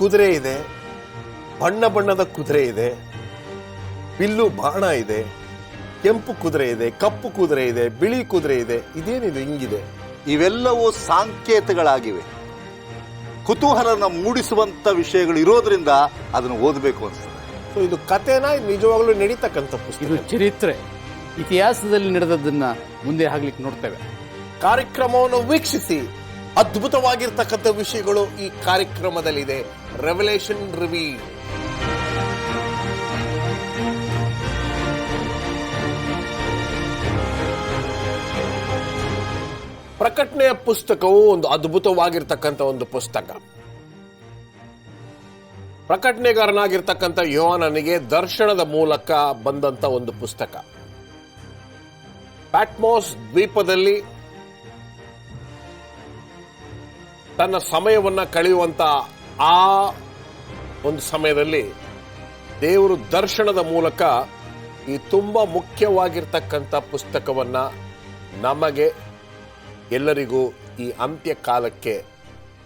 ಕುದುರೆ ಇದೆ, ಬಣ್ಣ ಬಣ್ಣದ ಕುದುರೆ ಇದೆ, ಬಿಲ್ಲು ಬಾಣ ಇದೆ, ಕೆಂಪು ಕುದುರೆ ಇದೆ, ಕಪ್ಪು ಕುದುರೆ ಇದೆ, ಬಿಳಿ ಕುದುರೆ ಇದೆ. ಇದೇನಿದೆ ಹಿಂಗಿದೆ? ಇವೆಲ್ಲವೂ ಸಾಂಕೇತಗಳಾಗಿವೆ. ಕುತೂಹಲನ ಮೂಡಿಸುವಂತ ವಿಷಯಗಳು ಇರೋದ್ರಿಂದ ಅದನ್ನು ಓದಬೇಕು ಅನ್ಸ್ತದೆ. ಸೊ ಇದು ಕಥೆನ ನಿಜವಾಗ್ಲೂ ನಡೀತಕ್ಕಂಥ ಪುಸ್ತಕ. ಇದು ಚರಿತ್ರೆ, ಇತಿಹಾಸದಲ್ಲಿ ನಡೆದದ್ದನ್ನ ಮುಂದೆ ಆಗ್ಲಿಕ್ಕೆ ನೋಡ್ತೇವೆ. ಕಾರ್ಯಕ್ರಮವನ್ನು ವೀಕ್ಷಿಸಿ. ಅದ್ಭುತವಾಗಿರ್ತಕ್ಕಂಥ ವಿಷಯಗಳು ಈ ಕಾರ್ಯಕ್ರಮದಲ್ಲಿದೆ. Revelation reveal. ಪ್ರಕಟಣೆಯ ಪುಸ್ತಕವು ಒಂದು ಅದ್ಭುತವಾಗಿರ್ತಕ್ಕಂಥ ಒಂದು ಪುಸ್ತಕ. ಪ್ರಕಟಣೆಗಾರನಾಗಿರ್ತಕ್ಕಂಥ ಯೋಹಾನನಿಗೆ ದರ್ಶನದ ಮೂಲಕ ಬಂದಂತ ಒಂದು ಪುಸ್ತಕ. ಪ್ಯಾಟ್ಮೋಸ್ ದ್ವೀಪದಲ್ಲಿ ತನ್ನ ಸಮಯವನ್ನ ಕಳೆಯುವಂತ ಆ ಒಂದು ಸಮಯದಲ್ಲಿ ದೇವರು ದರ್ಶನದ ಮೂಲಕ ಈ ತುಂಬಾ ಮುಖ್ಯವಾಗಿರ್ತಕ್ಕಂಥ ಪುಸ್ತಕವನ್ನ ನಮಗೆ ಎಲ್ಲರಿಗೂ ಈ ಅಂತ್ಯ ಕಾಲಕ್ಕೆ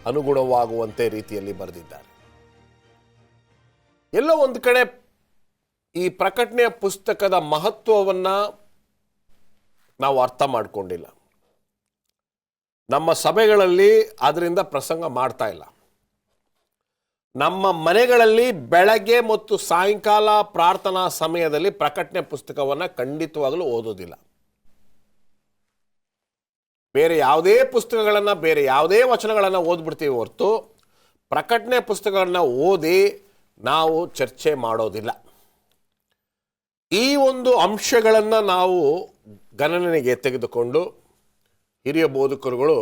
ಅನುಗುಣವಾಗುವಂತೆ ರೀತಿಯಲ್ಲಿ ಬರೆದಿದ್ದಾರೆ. ಎಲ್ಲೋ ಒಂದು ಕಡೆ ಈ ಪ್ರಕಟಣೆಯ ಪುಸ್ತಕದ ಮಹತ್ವವನ್ನ ನಾವು ಅರ್ಥ ಮಾಡಿಕೊಂಡಿಲ್ಲ. ನಮ್ಮ ಸಭೆಗಳಲ್ಲಿ ಅದರಿಂದ ಪ್ರಸಂಗ ಮಾಡ್ತಾ ಇಲ್ಲ. ನಮ್ಮ ಮನೆಗಳಲ್ಲಿ ಬೆಳಗ್ಗೆ ಮತ್ತು ಸಾಯಂಕಾಲ ಪ್ರಾರ್ಥನಾ ಸಮಯದಲ್ಲಿ ಪ್ರಕಟಣೆ ಪುಸ್ತಕವನ್ನ ಖಂಡಿತವಾಗಲೂ ಓದೋದಿಲ್ಲ. ಬೇರೆ ಯಾವುದೇ ಪುಸ್ತಕಗಳನ್ನ, ಬೇರೆ ಯಾವುದೇ ವಚನಗಳನ್ನ ಓದ್ಬಿಡ್ತೀವಿ ಹೊರತು ಪ್ರಕಟಣೆ ಪುಸ್ತಕಗಳನ್ನ ಓದಿ ನಾವು ಚರ್ಚೆ ಮಾಡೋದಿಲ್ಲ. ಈ ಒಂದು ಅಂಶಗಳನ್ನ ನಾವು ಗಣನೆಗೆ ತೆಗೆದುಕೊಂಡು ಹಿರಿಯ ಬೋಧಕರುಗಳು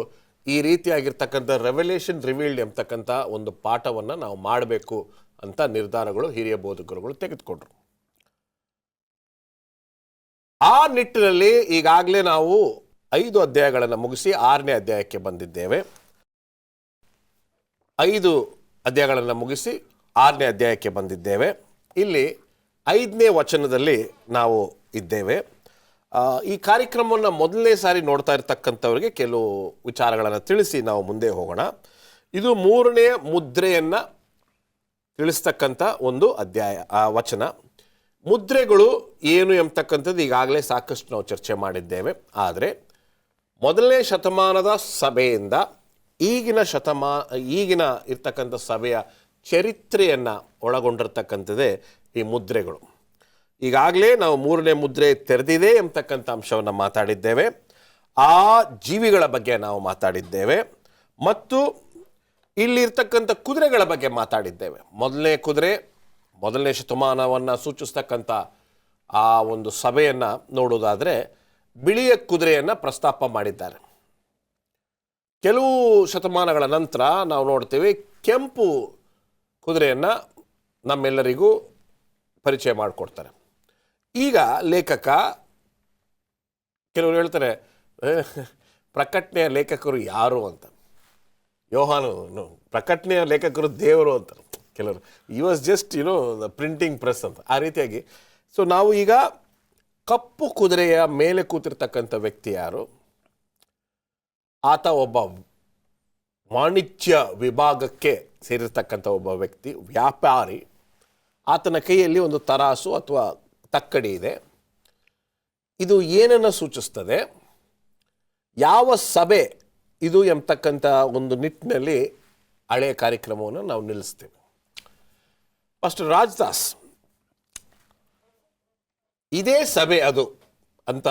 ಈ ರೀತಿಯಾಗಿರ್ತಕ್ಕಂಥ ರೆವಲೇಷನ್ ರಿವೀಲ್ಡ್ ಎಂಬತಕ್ಕಂಥ ಒಂದು ಪಾಠವನ್ನು ನಾವು ಮಾಡಬೇಕು ಅಂತ ನಿರ್ಧಾರಗಳು ಹಿರಿಯ ಬೋಧಕರುಗಳು ತೆಗೆದುಕೊಂಡ್ರು. ಆ ನಿಟ್ಟಿನಲ್ಲಿ ಈಗಾಗಲೇ ನಾವು 5 ಅಧ್ಯಾಯಗಳನ್ನು ಮುಗಿಸಿ 6ನೇ ಅಧ್ಯಾಯಕ್ಕೆ ಬಂದಿದ್ದೇವೆ. 5 ಅಧ್ಯಾಯಗಳನ್ನು ಮುಗಿಸಿ 6ನೇ ಅಧ್ಯಾಯಕ್ಕೆ ಬಂದಿದ್ದೇವೆ. ಇಲ್ಲಿ 5ನೇ ವಚನದಲ್ಲಿ ನಾವು ಇದ್ದೇವೆ. ಈ ಕಾರ್ಯಕ್ರಮವನ್ನು ಮೊದಲನೇ ಸಾರಿ ನೋಡ್ತಾ ಇರ್ತಕ್ಕಂಥವ್ರಿಗೆ ಕೆಲವು ವಿಚಾರಗಳನ್ನು ತಿಳಿಸಿ ನಾವು ಮುಂದೆ ಹೋಗೋಣ. ಇದು 3ನೇ ಮುದ್ರೆಯನ್ನು ತಿಳಿಸ್ತಕ್ಕಂಥ ಒಂದು ಅಧ್ಯಾಯ, ವಚನ. ಮುದ್ರೆಗಳು ಏನು ಎಂಬತಕ್ಕಂಥದ್ದು ಈಗಾಗಲೇ ಸಾಕಷ್ಟು ನಾವು ಚರ್ಚೆ ಮಾಡಿದ್ದೇವೆ. ಆದರೆ ಮೊದಲನೇ ಶತಮಾನದ ಸಭೆಯಿಂದ ಈಗಿನ ಇರ್ತಕ್ಕಂಥ ಸಭೆಯ ಚರಿತ್ರೆಯನ್ನು ಒಳಗೊಂಡಿರ್ತಕ್ಕಂಥದ್ದೇ ಈ ಮುದ್ರೆಗಳು. ಈಗಾಗಲೇ ನಾವು 3ನೇ ಮುದ್ರೆ ತೆರೆದಿದೆ ಎಂಬತಕ್ಕಂಥ ಅಂಶವನ್ನು ಮಾತಾಡಿದ್ದೇವೆ. ಆ ಜೀವಿಗಳ ಬಗ್ಗೆ ನಾವು ಮಾತಾಡಿದ್ದೇವೆ ಮತ್ತು ಇಲ್ಲಿರ್ತಕ್ಕಂಥ ಕುದುರೆಗಳ ಬಗ್ಗೆ ಮಾತಾಡಿದ್ದೇವೆ. ಮೊದಲನೇ ಕುದುರೆ ಮೊದಲನೇ ಶತಮಾನವನ್ನು ಸೂಚಿಸ್ತಕ್ಕಂಥ ಆ ಒಂದು ಸಭೆಯನ್ನು ನೋಡೋದಾದರೆ ಬಿಳಿಯ ಕುದುರೆಯನ್ನು ಪ್ರಸ್ತಾಪ ಮಾಡಿದ್ದಾರೆ. ಕೆಲವು ಶತಮಾನಗಳ ನಂತರ ನಾವು ನೋಡ್ತೇವೆ ಕೆಂಪು ಕುದುರೆಯನ್ನು ನಮ್ಮೆಲ್ಲರಿಗೂ ಪರಿಚಯ ಮಾಡಿಕೊಡ್ತಾರೆ. ಈಗ ಲೇಖಕ ಕೆಲವರು ಹೇಳ್ತಾರೆ ಪ್ರಕಟಣೆಯ ಲೇಖಕರು ಯಾರು ಅಂತ. ಯೋಹಾನು ಪ್ರಕಟಣೆಯ ಲೇಖಕರು ದೇವರು ಅಂತಾರೆ ಕೆಲವರು. You was just the printing press ಅಂತ. ಆ ರೀತಿಯಾಗಿ ಸೊ ನಾವು ಈಗ ಕಪ್ಪು ಕುದುರೆಯ ಮೇಲೆ ಕೂತಿರ್ತಕ್ಕಂಥ ವ್ಯಕ್ತಿ ಯಾರು? ಆತ ಒಬ್ಬ ವಾಣಿಜ್ಯ ವಿಭಾಗಕ್ಕೆ ಸೇರಿರ್ತಕ್ಕಂಥ ಒಬ್ಬ ವ್ಯಕ್ತಿ, ವ್ಯಾಪಾರಿ. ಆತನ ಕೈಯಲ್ಲಿ ಒಂದು ತರಾಸು ಅಥವಾ ತಕ್ಕಡಿ ಇದೆ. ಇದು ಏನನ್ನು ಸೂಚಿಸ್ತದೆ, ಯಾವ ಸಭೆ ಇದು ಎಂಬತಕ್ಕಂಥ ಒಂದು ನಿಟ್ಟಿನಲ್ಲಿ ಹಳೆಯ ಕಾರ್ಯಕ್ರಮವನ್ನು ನಾವು ನಿಲ್ಲಿಸ್ತೇವೆ. ಫಸ್ಟ್ ರಾಜದಾಸ್ ಇದೇ ಸಭೆ ಅದು ಅಂತ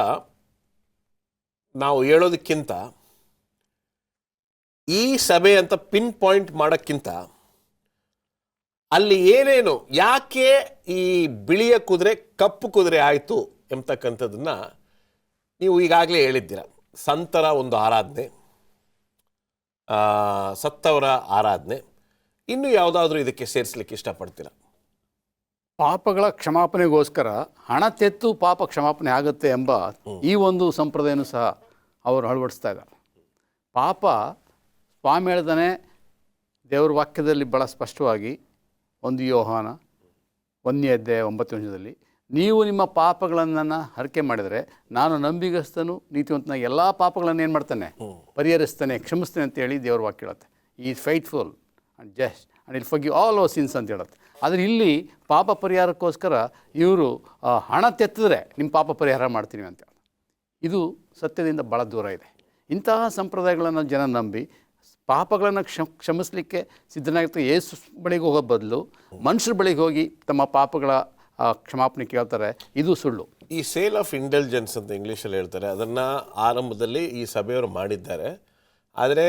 ನಾವು ಹೇಳೋದಕ್ಕಿಂತ, ಈ ಸಭೆ ಅಂತ ಪಿನ್ ಪಾಯಿಂಟ್ ಮಾಡೋಕ್ಕಿಂತ ಅಲ್ಲಿ ಏನೇನು, ಯಾಕೆ ಈ ಬಿಳಿಯ ಕುದುರೆ ಕಪ್ಪು ಕುದುರೆ ಆಯಿತು ಎಂಬತಕ್ಕಂಥದ್ದನ್ನು ನೀವು ಈಗಾಗಲೇ ಹೇಳಿದ್ದೀರ. ಸಂತರ ಒಂದು ಆರಾಧನೆ, ಸತ್ತವರ ಆರಾಧನೆ, ಇನ್ನು ಯಾವುದಾದ್ರೂ ಇದಕ್ಕೆ ಸೇರಿಸಲಿಕ್ಕೆ ಇಷ್ಟಪಡ್ತೀರಾ? ಪಾಪಗಳ ಕ್ಷಮಾಪಣೆಗೋಸ್ಕರ ಹಣ ತೆತ್ತು ಪಾಪ ಕ್ಷಮಾಪಣೆ ಆಗುತ್ತೆ ಎಂಬ ಈ ಒಂದು ಸಂಪ್ರದಾಯನೂ ಸಹ ಅವರು ಅಳವಡಿಸ್ತಾ ಇದ್ದಾರೆ. ಪಾಪ ಸ್ವಾಮಿ ಹೇಳ್ತಾನೆ ದೇವರ ವಾಕ್ಯದಲ್ಲಿ ಭಾಳ ಸ್ಪಷ್ಟವಾಗಿ, 1 ಯೋಹಾನ 1ನೇ ಅಧ್ಯಾಯ 9ನೇ ವಚನದಲ್ಲಿ, ನೀವು ನಿಮ್ಮ ಪಾಪಗಳನ್ನು ಹರಕೆ ಮಾಡಿದರೆ ನಾನು ನಂಬಿಗಸ್ತನು ನೀತಿವಂತನ ಎಲ್ಲ ಪಾಪಗಳನ್ನು ಏನು ಮಾಡ್ತಾನೆ, ಪರಿಹರಿಸ್ತಾನೆ, ಕ್ಷಮಿಸ್ತಾನೆ ಅಂತೇಳಿ ದೇವ್ರ ವಾಕ್ಯ ಹೇಳುತ್ತೆ. ಈ ಈಸ್ ಫೈಟ್ಫುಲ್ ಆ್ಯಂಡ್ ಜಸ್ಟ್ ಆ್ಯಂಡ್ ಇಲ್ ಫರ್ಗಿವ್ ಆಲ್ ಅವರ್ ಸಿನ್ಸ್ ಅಂತ ಹೇಳುತ್ತೆ. ಆದರೆ ಇಲ್ಲಿ ಪಾಪ ಪರಿಹಾರಕ್ಕೋಸ್ಕರ ಇವರು ಹಣ ತೆತ್ತಿದ್ರೆ ನಿಮ್ಮ ಪಾಪ ಪರಿಹಾರ ಮಾಡ್ತೀನಿ ಅಂತ ಹೇಳಿ. ಇದು ಸತ್ಯದಿಂದ ಭಾಳ ದೂರ ಇದೆ. ಇಂತಹ ಸಂಪ್ರದಾಯಗಳನ್ನು ಜನ ನಂಬಿ ಪಾಪಗಳನ್ನು ಕ್ಷಮಿಸಲಿಕ್ಕೆ ಸಿದ್ಧನಾಗಿರ್ತಾರೆ. ಯೇಸು ಬಳಿಗೆ ಹೋಗೋ ಬದಲು ಮನುಷ್ಯರ ಬಳಿಗೆ ಹೋಗಿ ತಮ್ಮ ಪಾಪಗಳ ಕ್ಷಮಾಪಣೆ ಕೇಳ್ತಾರೆ. ಇದು ಸುಳ್ಳು. ಈ ಸೇಲ್ ಆಫ್ ಇಂಟೆಲಿಜೆನ್ಸ್ ಅಂತ ಇಂಗ್ಲೀಷಲ್ಲಿ ಹೇಳ್ತಾರೆ, ಅದನ್ನು ಆರಂಭದಲ್ಲಿ ಈ ಸಭೆಯವರು ಮಾಡಿದ್ದಾರೆ. ಆದರೆ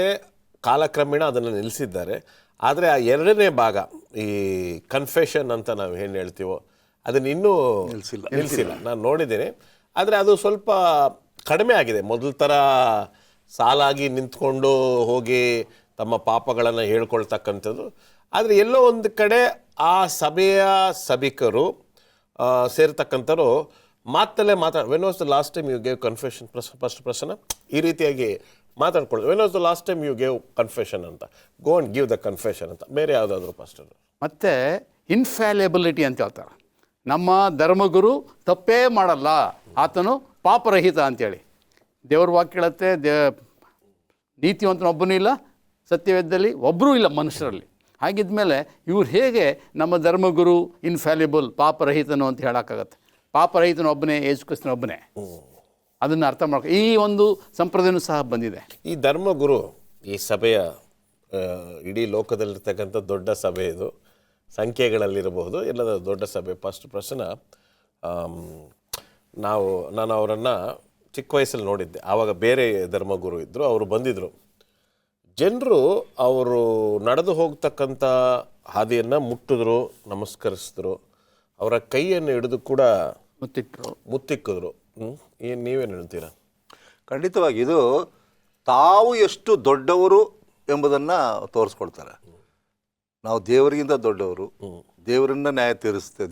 ಕಾಲಕ್ರಮೇಣ ಅದನ್ನು ನಿಲ್ಲಿಸಿದ್ದಾರೆ. ಆದರೆ ಆ ಎರಡನೇ ಭಾಗ, ಈ ಕನ್ಫೆಷನ್ ಅಂತ ನಾವು ಏನು ಹೇಳ್ತೀವೋ, ಅದನ್ನು ಇನ್ನೂ ನಿಲ್ಲಿಸಿಲ್ಲ. ನಾನು ನೋಡಿದ್ದೀನಿ. ಆದರೆ ಅದು ಸ್ವಲ್ಪ ಕಡಿಮೆ ಆಗಿದೆ. ಮೊದಲ ಥರ ಸಾಲಾಗಿ ನಿಂತ್ಕೊಂಡು ಹೋಗಿ ತಮ್ಮ ಪಾಪಗಳನ್ನು ಹೇಳ್ಕೊಳ್ತಕ್ಕಂಥದ್ದು. ಆದರೆ ಎಲ್ಲೋ ಒಂದು ಕಡೆ ಆ ಸಭೆಯ ಸಭಿಕರು ಸೇರ್ತಕ್ಕಂಥವ್ರು ಮಾತಲ್ಲೇ when was the last time you gave confession, first ಪ್ರಶ್ನೆ ಈ ರೀತಿಯಾಗಿ ಮಾತಾಡ್ಕೊಳ್ಳೋದು. When was the last time you gave confession ಅಂತ, go and give the confession ಅಂತ. ಬೇರೆ ಯಾವುದಾದ್ರು ಪಾಸ್ಟರ್? ಮತ್ತು ಇನ್ಫ್ಯಾಲಿಬಿಲಿಟಿ ಅಂತ ಹೇಳ್ತಾರೆ. ನಮ್ಮ ಧರ್ಮಗುರು ತಪ್ಪೇ ಮಾಡಲ್ಲ, ಆತನು ಪಾಪರಹಿತ ಅಂತೇಳಿ ದೇವ್ರ ವಾಕ್ಯ ಹೇಳುತ್ತೆ. ನೀತಿವಂತನೊಬ್ಬನೂ ಇಲ್ಲ, ಸತ್ಯವೇದದಲ್ಲಿ ಒಬ್ಬರೂ ಇಲ್ಲ ಮನುಷ್ಯರಲ್ಲಿ. ಹಾಗಿದ್ಮೇಲೆ ಇವ್ರು ಹೇಗೆ ನಮ್ಮ ಧರ್ಮಗುರು ಇನ್ಫ್ಯಾಲಿಬಲ್, ಪಾಪರಹಿತನು ಅಂತ ಹೇಳೋಕ್ಕಾಗತ್ತೆ? ಪಾಪರಹಿತನೊಬ್ಬನೇ, ಯೇಸು ಕ್ರಿಸ್ತನೊಬ್ಬನೇ. ಅದನ್ನು ಅರ್ಥ ಮಾಡ್ಕೊ. ಈ ಒಂದು ಸಂಪ್ರದಾಯನೂ ಸಹ ಬಂದಿದೆ. ಈ ಧರ್ಮಗುರು ಈ ಸಭೆಯ ಇಡೀ ಲೋಕದಲ್ಲಿರ್ತಕ್ಕಂಥ ದೊಡ್ಡ ಸಭೆ ಇದು. ಸಂಖ್ಯೆಗಳಲ್ಲಿರಬಹುದು, ಎಲ್ಲದ ದೊಡ್ಡ ಸಭೆ. ಫಸ್ಟ್ ಪ್ರಶ್ನೆ, ನಾನು ಅವರನ್ನು ಚಿಕ್ಕ ವಯಸ್ಸಲ್ಲಿ ನೋಡಿದ್ದೆ. ಆವಾಗ ಬೇರೆ ಧರ್ಮಗುರು ಇದ್ದರು, ಅವರು ಬಂದಿದ್ದರು. ಜನರು ಅವರು ನಡೆದು ಹೋಗ್ತಕ್ಕಂಥ ಹಾದಿಯನ್ನು ಮುಟ್ಟಿದ್ರು, ನಮಸ್ಕರಿಸಿದ್ರು, ಅವರ ಕೈಯನ್ನು ಹಿಡಿದು ಕೂಡ ಮುತ್ತಿಕ್ಕಿದ್ರು. ಏನು ನೀವೇನು ಹೇಳ್ತೀರಾ? ಖಂಡಿತವಾಗಿ ಇದು ತಾವು ಎಷ್ಟು ದೊಡ್ಡವರು ಎಂಬುದನ್ನು ತೋರಿಸ್ಕೊಳ್ತಾರೆ. ನಾವು ದೇವರಿಗಿಂತ ದೊಡ್ಡವರು, ದೇವರನ್ನ ನ್ಯಾಯ ತೀರಿಸ್ತೇವೆ,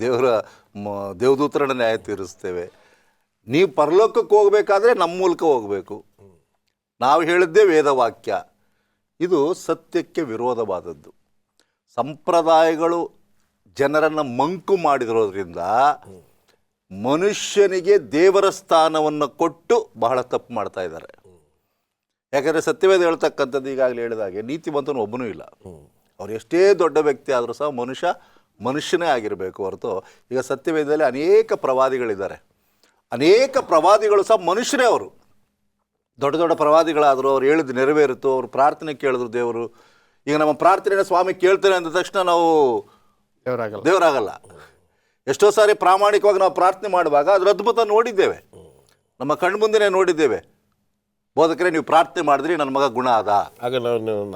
ದೇವದೂತರನ್ನ ನ್ಯಾಯ ತೀರಿಸ್ತೇವೆ. ನೀವು ಪರಲೋಕಕ್ಕೆ ಹೋಗಬೇಕಾದ್ರೆ ನಮ್ಮ ಮೂಲಕ ಹೋಗಬೇಕು, ನಾವು ಹೇಳಿದ್ದೇ ವೇದವಾಕ್ಯ. ಇದು ಸತ್ಯಕ್ಕೆ ವಿರೋಧವಾದದ್ದು. ಸಂಪ್ರದಾಯಗಳು ಜನರನ್ನು ಮಂಕು ಮಾಡಿರೋದ್ರಿಂದ ಮನುಷ್ಯನಿಗೆ ದೇವರ ಸ್ಥಾನವನ್ನು ಕೊಟ್ಟು ಬಹಳ ತಪ್ಪು ಮಾಡ್ತಾ ಇದ್ದಾರೆ. ಯಾಕಂದರೆ ಸತ್ಯವೇದ ಹೇಳ್ತಕ್ಕಂಥದ್ದು ಈಗಾಗಲೇ ಹೇಳಿದಾಗೆ ನೀತಿವಂತನು ಒಬ್ಬನೂ ಇಲ್ಲ. ಅವ್ರು ಎಷ್ಟೇ ದೊಡ್ಡ ವ್ಯಕ್ತಿ ಆದರೂ ಸಹ ಮನುಷ್ಯನೇ ಆಗಿರಬೇಕು ಹೊರತು. ಈಗ ಸತ್ಯವೇದದಲ್ಲಿ ಅನೇಕ ಪ್ರವಾದಿಗಳಿದ್ದಾರೆ, ಅನೇಕ ಪ್ರವಾದಿಗಳು ಸಹ ಮನುಷ್ಯರೇ. ಅವರು ದೊಡ್ಡ ದೊಡ್ಡ ಪ್ರವಾದಿಗಳಾದರು, ಅವ್ರು ಹೇಳಿದ್ದು ನೆರವೇರಿತು, ಅವರು ಪ್ರಾರ್ಥನೆ ಕೇಳಿದ್ರು ದೇವರು. ಈಗ ನಮ್ಮ ಪ್ರಾರ್ಥನೆಯನ್ನು ಸ್ವಾಮಿ ಕೇಳ್ತೇನೆ ಅಂದ ತಕ್ಷಣ ನಾವು ದೇವರಾಗಲ್ಲ. ಎಷ್ಟೋ ಸಾರಿ ಪ್ರಾಮಾಣಿಕವಾಗಿ ನಾವು ಪ್ರಾರ್ಥನೆ ಮಾಡುವಾಗ ಅದರ ಅದ್ಭುತ ನೋಡಿದ್ದೇವೆ, ನಮ್ಮ ಕಣ್ಮುಂದೆ ನೋಡಿದ್ದೇವೆ. ಬೋಧಕರೇ, ನೀವು ಪ್ರಾರ್ಥನೆ ಮಾಡಿದ್ರಿ, ನನ್ನ ಮಗ ಗುಣ ಆದ. ಆಗ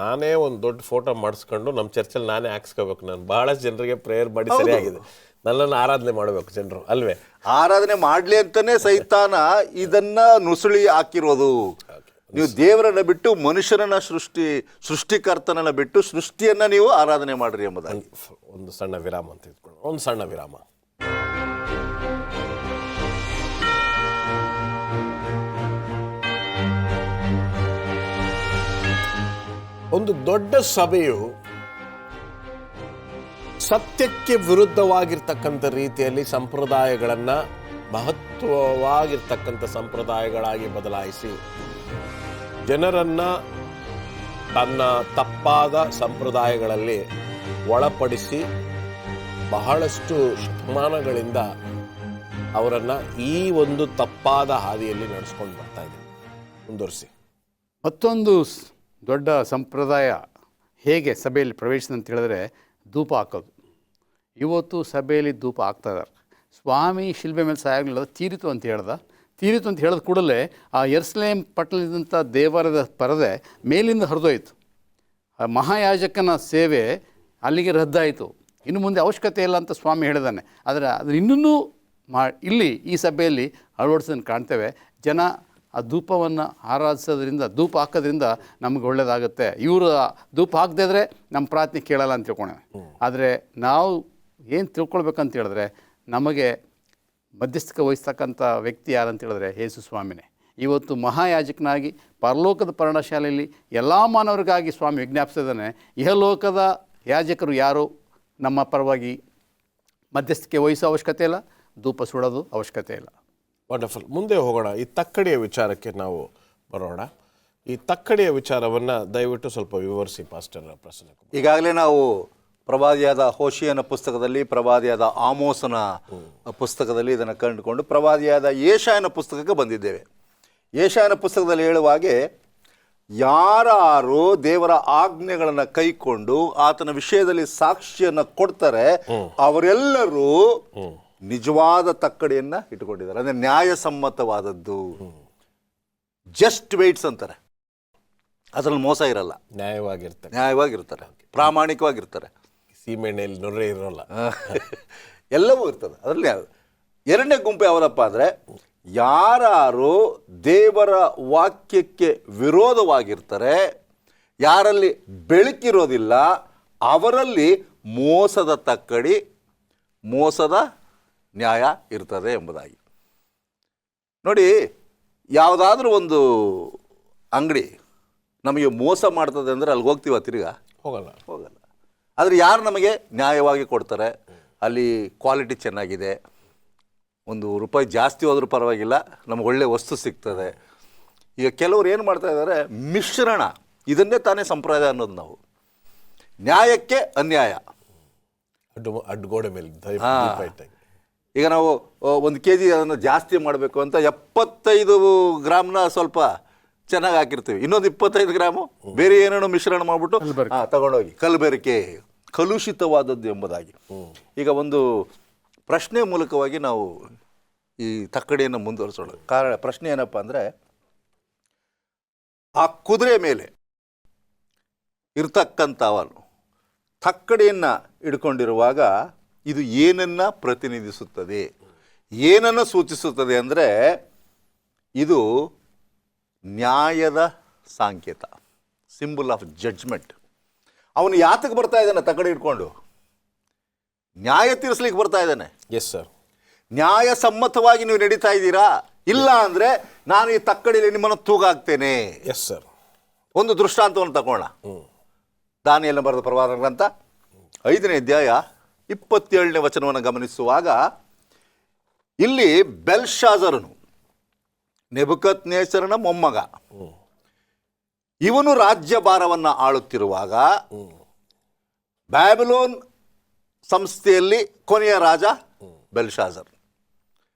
ನಾನೇ ಒಂದು ದೊಡ್ಡ ಫೋಟೋ ಮಾಡಿಸ್ಕೊಂಡು ನಮ್ಮ ಚರ್ಚಲ್ಲಿ ನಾನೇ ಹಾಕ್ಸ್ಕೋಬೇಕು. ನಾನು ಭಾಳಷ್ಟು ಜನರಿಗೆ ಪ್ರೇಯರ್ ಮಾಡಿ ಸರಿಯಾಗಿದೆ, ನನ್ನನ್ನು ಆರಾಧನೆ ಮಾಡಬೇಕು ಜನರು, ಅಲ್ವೇ? ಆರಾಧನೆ ಮಾಡಲಿ ಅಂತಲೇ ಸೈತಾನ ಇದನ್ನ ನುಸುಳಿ ಹಾಕಿರೋದು. ನೀವು ದೇವರನ್ನ ಬಿಟ್ಟು ಮನುಷ್ಯರನ್ನ ಸೃಷ್ಟಿಕರ್ತನನ್ನ ಬಿಟ್ಟು ಸೃಷ್ಟಿಯನ್ನ ನೀವು ಆರಾಧನೆ ಮಾಡ್ರಿ ಎಂಬುದಾಗಿ. ಒಂದು ಸಣ್ಣ ವಿರಾಮ ಅಂತ ಇಟ್ಕೊಂಡು, ಒಂದು ಸಣ್ಣ ವಿರಾಮ. ಒಂದು ದೊಡ್ಡ ಸಭೆಯು ಸತ್ಯಕ್ಕೆ ವಿರುದ್ಧವಾಗಿರ್ತಕ್ಕಂಥ ರೀತಿಯಲ್ಲಿ ಸಂಪ್ರದಾಯಗಳನ್ನು ಮಹತ್ವವಾಗಿರ್ತಕ್ಕಂಥ ಸಂಪ್ರದಾಯಗಳಾಗಿ ಬದಲಾಯಿಸಿ ಜನರನ್ನು ತನ್ನ ತಪ್ಪಾದ ಸಂಪ್ರದಾಯಗಳಲ್ಲಿ ಒಳಪಡಿಸಿ ಬಹಳಷ್ಟು ಶತಮಾನಗಳಿಂದ ಅವರನ್ನು ಈ ಒಂದು ತಪ್ಪಾದ ಹಾದಿಯಲ್ಲಿ ನಡೆಸ್ಕೊಂಡು ಬರ್ತಾ ಇದೆ. ಮುಂದುವರಿಸಿ. ಮತ್ತೊಂದು ದೊಡ್ಡ ಸಂಪ್ರದಾಯ ಹೇಗೆ ಸಭೆಯಲ್ಲಿ ಪ್ರವೇಶಿಸಿದೆ ಅಂತ ಹೇಳಿದ್ರೆ ಧೂಪ ಹಾಕೋದು. ಇವತ್ತು ಸಭೆಯಲ್ಲಿ ಧೂಪ ಹಾಕ್ತಾ ಇದ್ದಾರೆ. ಸ್ವಾಮಿ ಶಿಲ್ಬೆ ಮೇಲೆ ಸಾಯಾಗಲಿಲ್ಲ, ತೀರಿತು ಅಂತ ಹೇಳಿದ ಕೂಡಲೇ ಆ ಯೆರೂಸಲೇಮ್ ಪಟ್ಟಣದಂಥ ದೇವಾಲಯದ ಪರದೆ ಮೇಲಿಂದ ಹರಿದೋಯ್ತು. ಆ ಮಹಾಯಾಜಕನ ಸೇವೆ ಅಲ್ಲಿಗೆ ರದ್ದಾಯಿತು. ಇನ್ನು ಮುಂದೆ ಅವಶ್ಯಕತೆ ಇಲ್ಲ ಅಂತ ಸ್ವಾಮಿ ಹೇಳಿದ್ದಾನೆ. ಆದರೆ ಅದು ಇನ್ನೂ ಇಲ್ಲಿ ಈ ಸಭೆಯಲ್ಲಿ ಅಳವಡಿಸೋದನ್ನು ಕಾಣ್ತೇವೆ. ಜನ ಆ ಧೂಪವನ್ನು ಆರಾಧಿಸೋದ್ರಿಂದ, ಧೂಪ ಹಾಕೋದ್ರಿಂದ ನಮಗೆ ಒಳ್ಳೆಯದಾಗುತ್ತೆ. ಇವರು ಧೂಪ ಹಾಕದೇ ಇದ್ದರೆ ನಮ್ಮ ಪ್ರಾರ್ಥನೆ ಕೇಳಲ್ಲ ಅಂತ ತಿಳ್ಕೊಂಡೆ. ಆದರೆ ನಾವು ಏನು ತಿಳ್ಕೊಳ್ಬೇಕಂತ ಹೇಳಿದ್ರೆ, ನಮಗೆ ಮಧ್ಯಸ್ಥಿಕೆ ವಹಿಸ್ತಕ್ಕಂಥ ವ್ಯಕ್ತಿ ಯಾರಂತ ಹೇಳಿದ್ರೆ ಯೇಸು ಸ್ವಾಮಿನೇ. ಇವತ್ತು ಮಹಾಯಾಜಕನಾಗಿ ಪರಲೋಕದ ಪರ್ಣಶಾಲೆಯಲ್ಲಿ ಎಲ್ಲ ಮಾನವರಿಗಾಗಿ ಸ್ವಾಮಿ ವಿಜ್ಞಾಪಿಸಿದ್ದಾನೆ. ಇಹಲೋಕದ ಯಾಜಕರು ಯಾರು ನಮ್ಮ ಪರವಾಗಿ ಮಧ್ಯಸ್ಥಿಕೆ ವಹಿಸೋ ಅವಶ್ಯಕತೆ ಇಲ್ಲ, ಧೂಪ ಸುಡೋದು ಅವಶ್ಯಕತೆ ಇಲ್ಲ. ವಂಡರ್ಫುಲ್. ಮುಂದೆ ಹೋಗೋಣ. ಈ ತಕ್ಕಡಿಯ ವಿಚಾರಕ್ಕೆ ನಾವು ಬರೋಣ. ಈ ತಕ್ಕಡಿಯ ವಿಚಾರವನ್ನು ದಯವಿಟ್ಟು ಸ್ವಲ್ಪ ವಿವರಿಸಿ ಪಾಸ್ಟರ್ ಪ್ರಸನ್ನ. ಈಗಾಗಲೇ ನಾವು ಪ್ರವಾದಿಯಾದ ಹೋಶಿಯನ ಪುಸ್ತಕದಲ್ಲಿ, ಪ್ರವಾದಿಯಾದ ಆಮೋಸನ ಪುಸ್ತಕದಲ್ಲಿ ಇದನ್ನು ಕಂಡುಕೊಂಡು ಪ್ರವಾದಿಯಾದ ಯೆಶಾಯನ ಪುಸ್ತಕಕ್ಕೆ ಬಂದಿದ್ದೇವೆ. ಯೆಶಾಯನ ಪುಸ್ತಕದಲ್ಲಿ ಹೇಳುವ ಹಾಗೆ, ಯಾರು ದೇವರ ಆಜ್ಞೆಗಳನ್ನು ಕೈಕೊಂಡು ಆತನ ವಿಷಯದಲ್ಲಿ ಸಾಕ್ಷಿಯನ್ನು ಕೊಡ್ತಾರೆ ಅವರೆಲ್ಲರೂ ನಿಜವಾದ ತಕ್ಕಡಿಯನ್ನು ಇಟ್ಟುಕೊಂಡಿದ್ದಾರೆ. ಅಂದರೆ ನ್ಯಾಯಸಮ್ಮತವಾದದ್ದು, ಜಸ್ಟ್ ವೇಟ್ಸ್ ಅಂತಾರೆ. ಅದರಲ್ಲಿ ಮೋಸ ಇರಲ್ಲ, ನ್ಯಾಯವಾಗಿರ್ತಾರೆ, ಪ್ರಾಮಾಣಿಕವಾಗಿರ್ತಾರೆ. ಸೀಮೆಣ್ಣೆಯಲ್ಲಿ ನೊರೆ ಇರೋಲ್ಲ, ಎಲ್ಲವೂ ಇರ್ತದೆ ಅದರಲ್ಲಿ. ಎರಡನೇ ಗುಂಪು ಯಾವದಪ್ಪ ಅಂದರೆ, ಯಾರು ದೇವರ ವಾಕ್ಯಕ್ಕೆ ವಿರೋಧವಾಗಿರ್ತಾರೆ, ಯಾರಲ್ಲಿ ಬೆಳಕಿರೋದಿಲ್ಲ, ಅವರಲ್ಲಿ ಮೋಸದ ತಕ್ಕಡಿ, ಮೋಸದ ನ್ಯಾಯ ಇರ್ತದೆ ಎಂಬುದಾಗಿ. ನೋಡಿ, ಯಾವುದಾದ್ರೂ ಒಂದು ಅಂಗಡಿ ನಮಗೆ ಮೋಸ ಮಾಡ್ತದೆ ಅಂದರೆ ಅಲ್ಲಿಗೆ ಹೋಗ್ತೀವ? ತಿರ್ಗಾ ಹೋಗಲ್ಲ. ಆದರೆ ಯಾರು ನಮಗೆ ನ್ಯಾಯವಾಗಿ ಕೊಡ್ತಾರೆ, ಅಲ್ಲಿ ಕ್ವಾಲಿಟಿ ಚೆನ್ನಾಗಿದೆ, ₹1 ಜಾಸ್ತಿ ಹೋದ್ರೂ ಪರವಾಗಿಲ್ಲ, ನಮ್ಗೆ ಒಳ್ಳೆ ವಸ್ತು ಸಿಗ್ತದೆ. ಈಗ ಕೆಲವರು ಏನು ಮಾಡ್ತಾ ಇದ್ದಾರೆ, ಮಿಶ್ರಣ, ಇದನ್ನೇ ತಾನೇ ಸಂಪ್ರದಾಯ ಅನ್ನೋದು. ನಾವು ನ್ಯಾಯಕ್ಕೆ ಅನ್ಯಾಯ, ಅಡ್ಗೋಡೆ ಮೇಲೆ. ಈಗ ನಾವು 1 kg ಅದನ್ನು ಜಾಸ್ತಿ ಮಾಡಬೇಕು ಅಂತ 75 ಗ್ರಾಮ್ನ ಸ್ವಲ್ಪ ಚೆನ್ನಾಗಿ ಹಾಕಿರ್ತೀವಿ, ಇನ್ನೊಂದು 25 ಗ್ರಾಮು ಬೇರೆ ಏನೇನೋ ಮಿಶ್ರಣ ಮಾಡಿಬಿಟ್ಟು ತಗೊಂಡೋಗಿ ಕಲಬೆರಕೆ, ಕಲುಷಿತವಾದದ್ದು ಎಂಬುದಾಗಿ. ಈಗ ಒಂದು ಪ್ರಶ್ನೆ ಮೂಲಕವಾಗಿ ನಾವು ಈ ತಕ್ಕಡಿಯನ್ನು ಮುಂದುವರಿಸೋಣ. ಕಾರಣ ಪ್ರಶ್ನೆ ಏನಪ್ಪ ಅಂದರೆ, ಆ ಕುದುರೆ ಮೇಲೆ ಇರ್ತಕ್ಕಂಥವನು ತಕ್ಕಡಿಯನ್ನು ಹಿಡ್ಕೊಂಡಿರುವಾಗ ಇದು ಏನನ್ನು ಪ್ರತಿನಿಧಿಸುತ್ತದೆ, ಏನನ್ನು ಸೂಚಿಸುತ್ತದೆ ಅಂದರೆ, ಇದು ನ್ಯಾಯದ ಸಾಂಕೇತ, ಸಿಂಬಲ್ ಆಫ್ ಜಡ್ಜ್ಮೆಂಟ್. ಅವನು ಯಾತಕ್ಕೆ ಬರ್ತಾ ಇದ್ದಾನೆ? ತಕ್ಕಡಿ ಇಟ್ಕೊಂಡು ನ್ಯಾಯ ತೀರಿಸ್ಲಿಕ್ಕೆ ಬರ್ತಾ ಇದ್ದಾನೆ. Yes sir. ನ್ಯಾಯಸಮ್ಮತವಾಗಿ ನೀವು ನಡೀತಾ ಇದ್ದೀರಾ? ಇಲ್ಲ ಅಂದರೆ ನಾನು ಈ ತಕ್ಕಡಿಯಲ್ಲಿ ನಿಮ್ಮನ್ನು ತೂಗಾಕ್ತೇನೆ. Yes sir. ಒಂದು ದೃಷ್ಟಾಂತವನ್ನು ತಗೋಣ. ದಾನಿಯೇಲನ ಬರೆದ ಪ್ರವಾದನ ಗ್ರಂಥ 5ನೇ ಅಧ್ಯಾಯ 27ನೇ ವಚನವನ್ನು ಗಮನಿಸುವಾಗ, ಇಲ್ಲಿ ಬೆಲ್ಶಾಜರನು ನೆಬೂಕದ್ನೆಚ್ಚರನ ಮೊಮ್ಮಗ, ಇವನು ರಾಜ್ಯಭಾರವನ್ನು ಆಳುತ್ತಿರುವಾಗ ಬ್ಯಾಬಿಲೋನ್ ಸಂಸ್ಥೆಯಲ್ಲಿ ಕೊನೆಯ ರಾಜ ಬೆಲ್ಶಾಜರ್.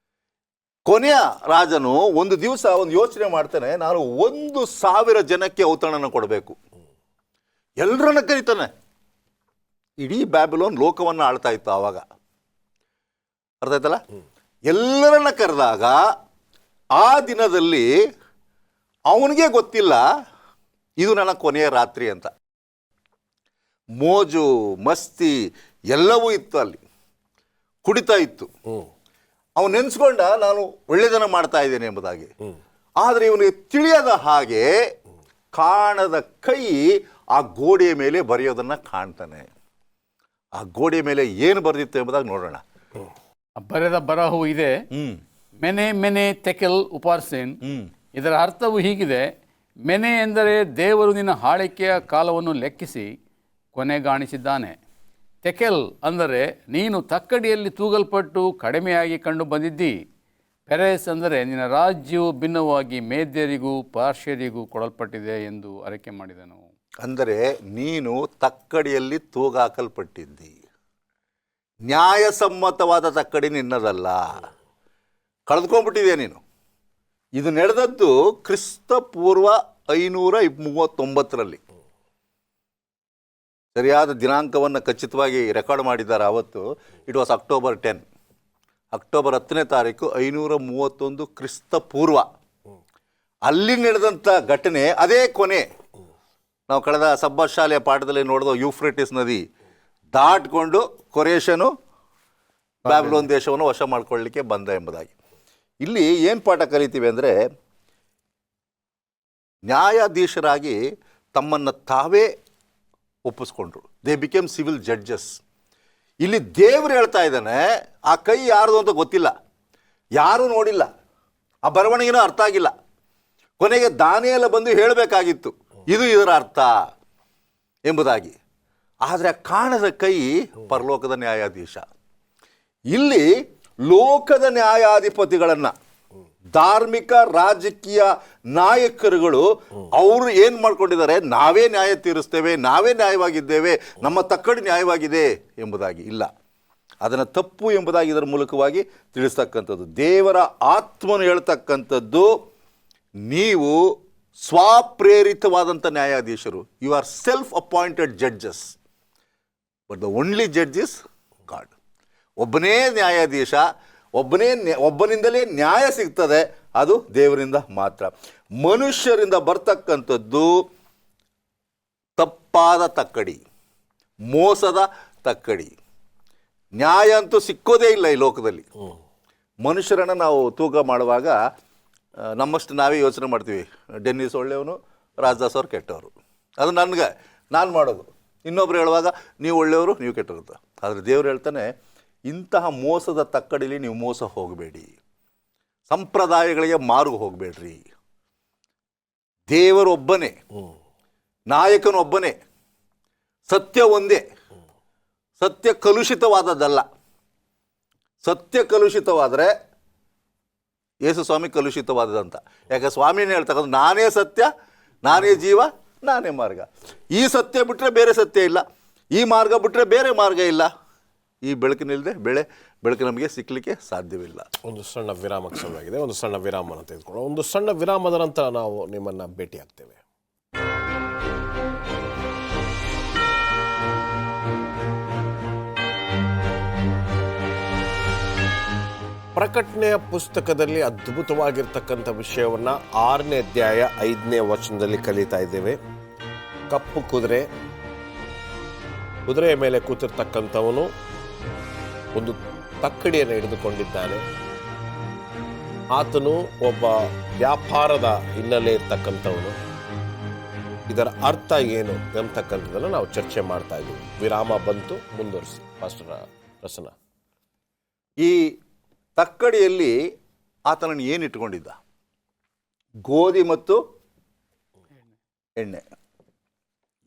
ಕೊನೆಯ ರಾಜನು ಒಂದು ದಿವಸ ಒಂದು ಯೋಚನೆ ಮಾಡ್ತಾನೆ, ನಾನು 1,000 ಜನಕ್ಕೆ ಔತಣನ ಕೊಡಬೇಕು. ಎಲ್ಲರನ್ನ ಕರೀತಾನೆ. ಇಡೀ ಬ್ಯಾಬಿಲೋನ್ ಲೋಕವನ್ನು ಆಳ್ತಾ ಇತ್ತು ಆವಾಗ, ಅರ್ಥ ಆಯ್ತಲ್ಲ? ಎಲ್ಲರನ್ನ ಕರೆದಾಗ ಆ ದಿನದಲ್ಲಿ ಅವನಿಗೆ ಗೊತ್ತಿಲ್ಲ ಇದು ನನ್ನ ಕೊನೆಯ ರಾತ್ರಿ ಅಂತ. ಮೋಜು ಮಸ್ತಿ ಎಲ್ಲವೂ ಇತ್ತು, ಅಲ್ಲಿ ಕುಡಿತಾ ಇತ್ತು. ಅವನು ನೆನೆಸ್ಕೊಂಡ, ನಾನು ಒಳ್ಳೆಯದನ್ನು ಮಾಡ್ತಾ ಇದ್ದೇನೆ ಎಂಬುದಾಗಿ. ಆದರೆ ಇವನಿಗೆ ತಿಳಿಯದ ಹಾಗೆ ಕಾಣದ ಕೈ ಆ ಗೋಡೆಯ ಮೇಲೆ ಬರೆಯೋದನ್ನು ಕಾಣ್ತಾನೆ. ಆ ಗೋಡೆಯ ಮೇಲೆ ಏನು ಬರೆದಿತ್ತು ಎಂಬುದಾಗಿ ನೋಡೋಣ. ಬರೆದ ಬರಹವು ಇದೆ, ಮೆನೆ ಮೆನೆ ತೆಕೆಲ್ ಉಪಾರ್ಸೇನ್. ಇದರ ಅರ್ಥವು ಹೀಗಿದೆ: ಮೆನೆ ಎಂದರೆ ದೇವರು ನಿನ್ನ ಆಳ್ವಿಕೆಯ ಕಾಲವನ್ನು ಲೆಕ್ಕಿಸಿ ಕೊನೆಗಾಣಿಸಿದ್ದಾನೆ. ತೆಕೆಲ್ ಅಂದರೆ ನೀನು ತಕ್ಕಡಿಯಲ್ಲಿ ತೂಗಲ್ಪಟ್ಟು ಕಡಿಮೆಯಾಗಿ ಕಂಡು ಬಂದಿದ್ದಿ. ಪೆರೆಸ್ ಅಂದರೆ ನಿನ್ನ ರಾಜ್ಯವು ಭಿನ್ನವಾಗಿ ಮೇದ್ಯರಿಗೂ ಪಾರ್ಶ್ಯರಿಗೂ ಕೊಡಲ್ಪಟ್ಟಿದೆ ಎಂದು ಅರಿಕೆ ಮಾಡಿದನು. ಅಂದರೆ ನೀನು ತಕ್ಕಡಿಯಲ್ಲಿ ತೂಗಾಕಲ್ಪಟ್ಟಿದ್ದಿ. ನ್ಯಾಯಸಮ್ಮತವಾದ ತಕ್ಕಡಿ ನಿನ್ನದಲ್ಲ, ಕಳೆದುಕೊಂಡ್ಬಿಟ್ಟಿದೆ ನೀನು. ಇದು ನಡೆದದ್ದು ಕ್ರಿಸ್ತ ಪೂರ್ವ 539ರಲ್ಲಿ. ಸರಿಯಾದ ದಿನಾಂಕವನ್ನು ಖಚಿತವಾಗಿ ರೆಕಾರ್ಡ್ ಮಾಡಿದ್ದಾರೆ ಆವತ್ತು. ಇಟ್ ವಾಸ್ ಅಕ್ಟೋಬರ್ 10, ಅಕ್ಟೋಬರ್ 10ನೇ ತಾರೀಕು 531 ಕ್ರಿಸ್ತ ಪೂರ್ವ. ಅಲ್ಲಿ ನಡೆದಂಥ ಘಟನೆ ಅದೇ ಕೊನೆ. ನಾವು ಕಳೆದ ಸಬ್ಬತ್ ಶಾಲೆಯ ಪಾಠದಲ್ಲಿ ನೋಡಿದ ಯೂಫ್ರೆಟಿಸ್ ನದಿ ದಾಟ್ಕೊಂಡು ಕೊರೇಷನು ಬ್ಯಾಬಿಲೋನ್ ದೇಶವನ್ನು ವಶ ಮಾಡಿಕೊಳ್ಳಲಿಕ್ಕೆ ಬಂದ ಎಂಬುದಾಗಿ. ಇಲ್ಲಿ ಏನು ಪಾಠ ಕಲಿತೀವಿ ಅಂದರೆ, ನ್ಯಾಯಾಧೀಶರಾಗಿ ತಮ್ಮನ್ನು ತಾವೇ ಒಪ್ಪಿಸ್ಕೊಂಡ್ರು. They became civil judges. ಇಲ್ಲಿ ದೇವರು ಹೇಳ್ತಾ ಇದ್ದಾನೆ, ಆ ಕೈ ಯಾರ್ದು ಅಂತ ಗೊತ್ತಿಲ್ಲ, ಯಾರೂ ನೋಡಿಲ್ಲ, ಆ ಬರವಣಿಗೆನೂ ಅರ್ಥ ಆಗಿಲ್ಲ. ಕೊನೆಗೆ ದಾನಿಯೇಲ ಬಂದು ಹೇಳಬೇಕಾಗಿತ್ತು ಇದು ಇದರ ಅರ್ಥ ಎಂಬುದಾಗಿ. ಆದರೆ ಕಾಣದ ಕೈ ಪರಲೋಕದ ನ್ಯಾಯಾಧೀಶ. ಇಲ್ಲಿ ಲೋಕದ ನ್ಯಾಯಾಧಿಪತಿಗಳನ್ನು ಧಾರ್ಮಿಕ ರಾಜಕೀಯ ನಾಯಕರುಗಳು ಅವರು ಏನ್ ಮಾಡ್ಕೊಂಡಿದ್ದಾರೆ, ನಾವೇ ನ್ಯಾಯ ತೀರಿಸ್ತೇವೆ, ನಾವೇ ನ್ಯಾಯವಾಗಿದ್ದೇವೆ, ನಮ್ಮ ತಕ್ಕಡಿ ನ್ಯಾಯವಾಗಿದೆ ಎಂಬುದಾಗಿ. ಇಲ್ಲ, ಅದನ್ನು ತಪ್ಪು ಎಂಬುದಾಗಿ ಇದರ ಮೂಲಕವಾಗಿ ತಿಳಿಸ್ತಕ್ಕಂಥದ್ದು. ದೇವರ ಆತ್ಮನು ಹೇಳ್ತಕ್ಕಂಥದ್ದು, ನೀವು ಸ್ವಪ್ರೇರಿತವಾದಂಥ ನ್ಯಾಯಾಧೀಶರು. You are self appointed judges, but the only judge is God. ಒಬ್ಬನೇ ನ್ಯಾಯಾಧೀಶ, ಒಬ್ಬನಿಂದಲೇ ನ್ಯಾಯ ಸಿಗ್ತದೆ, ಅದು ದೇವರಿಂದ ಮಾತ್ರ. ಮನುಷ್ಯರಿಂದ ಬರ್ತಕ್ಕಂಥದ್ದು ತಪ್ಪಾದ ತಕ್ಕಡಿ, ಮೋಸದ ತಕ್ಕಡಿ. ನ್ಯಾಯ ಅಂತೂ ಸಿಕ್ಕೋದೇ ಇಲ್ಲ ಈ ಲೋಕದಲ್ಲಿ. ಮನುಷ್ಯರನ್ನು ನಾವು ತೂಕ ಮಾಡುವಾಗ ನಮ್ಮಷ್ಟು ನಾವೇ ಯೋಚನೆ ಮಾಡ್ತೀವಿ, ಡೆನ್ನಿಸ್ ಒಳ್ಳೆಯವನು, ರಾಜದಾಸ್ ಅವ್ರು ಕೆಟ್ಟವರು. ಅದು ನಾನು ಮಾಡೋದು. ಇನ್ನೊಬ್ರು ಹೇಳುವಾಗ ನೀವು ಒಳ್ಳೆಯವರು, ನೀವು ಕೆಟ್ಟವರು ಅಂತ. ಆದರೆ ದೇವರು ಹೇಳ್ತಾನೆ, ಇಂತಹ ಮೋಸದ ತಕ್ಕಡಿಲಿ ನೀವು ಮೋಸ ಹೋಗಬೇಡಿ, ಸಂಪ್ರದಾಯಗಳಿಗೆ ಮಾರು ಹೋಗಬೇಡ್ರಿ. ದೇವರೊಬ್ಬನೇ, ನಾಯಕನೊಬ್ಬನೇ, ಸತ್ಯ ಒಂದೇ. ಸತ್ಯ ಕಲುಷಿತವಾದದ್ದಲ್ಲ. ಸತ್ಯ ಕಲುಷಿತವಾದರೆ ಯೇಸು ಸ್ವಾಮಿ ಕಲುಷಿತವಾದದಂತ. ಯಾಕೆ ಸ್ವಾಮಿನೇ ಹೇಳ್ತಕ್ಕಂಥ, ನಾನೇ ಸತ್ಯ, ನಾನೇ ಜೀವ, ನಾನೇ ಮಾರ್ಗ. ಈ ಸತ್ಯ ಬಿಟ್ಟರೆ ಬೇರೆ ಸತ್ಯ ಇಲ್ಲ, ಈ ಮಾರ್ಗ ಬಿಟ್ಟರೆ ಬೇರೆ ಮಾರ್ಗ ಇಲ್ಲ. ಈ ಬೆಳಕಿನಿಲ್ಲದೆ ಬೆಳಕು ನಮಗೆ ಸಿಕ್ಕಲಿಕ್ಕೆ ಸಾಧ್ಯವಿಲ್ಲ. ಒಂದು ಸಣ್ಣ ವಿರಾಮಕ್ಕೆ ಸಮಯವಾಗಿದೆ. ಒಂದು ಸಣ್ಣ ವಿರಾಮವನ್ನು ತೆಗೆದುಕೊಳ್ಳೋಣ. ಒಂದು ಸಣ್ಣ ವಿರಾಮದ ನಂತರ ನಾವು ನಿಮ್ಮನ್ನು ಭೇಟಿ ಆಗ್ತೇವೆ. ಪ್ರಕಟಣೆಯ ಪುಸ್ತಕದಲ್ಲಿ ಅದ್ಭುತವಾಗಿರ್ತಕ್ಕಂಥ ವಿಷಯವನ್ನು 6ನೇ ಅಧ್ಯಾಯ 5ನೇ ವಚನದಲ್ಲಿ ಕಲಿತಾ ಇದ್ದೇವೆ. ಕಪ್ಪು ಕುದುರೆಯ ಮೇಲೆ ಕೂತಿರ್ತಕ್ಕಂಥವನು ಒಂದು ತಕ್ಕಡಿಯನ್ನು ಹಿಡಿದುಕೊಂಡಿದ್ದಾನೆ. ಆತನು ಒಬ್ಬ ವ್ಯಾಪಾರದ ಹಿನ್ನೆಲೆ ಇರ್ತಕ್ಕಂಥವನು. ಇದರ ಅರ್ಥ ಏನು ಎಂಬತಕ್ಕಂಥದ್ದನ್ನು ನಾವು ಚರ್ಚೆ ಮಾಡ್ತಾ ಇದ್ದೀವಿ. ವಿರಾಮ ಬಂತು, ಮುಂದುವರಿಸಿ ಪಾಸ್ಟರ್ ಪ್ರಸನ್ನ. ಈ ತಕ್ಕಡಿಯಲ್ಲಿ ಆತನನ್ನು ಏನು ಇಟ್ಕೊಂಡಿದ್ದ? ಗೋಧಿ ಮತ್ತು ಎಣ್ಣೆ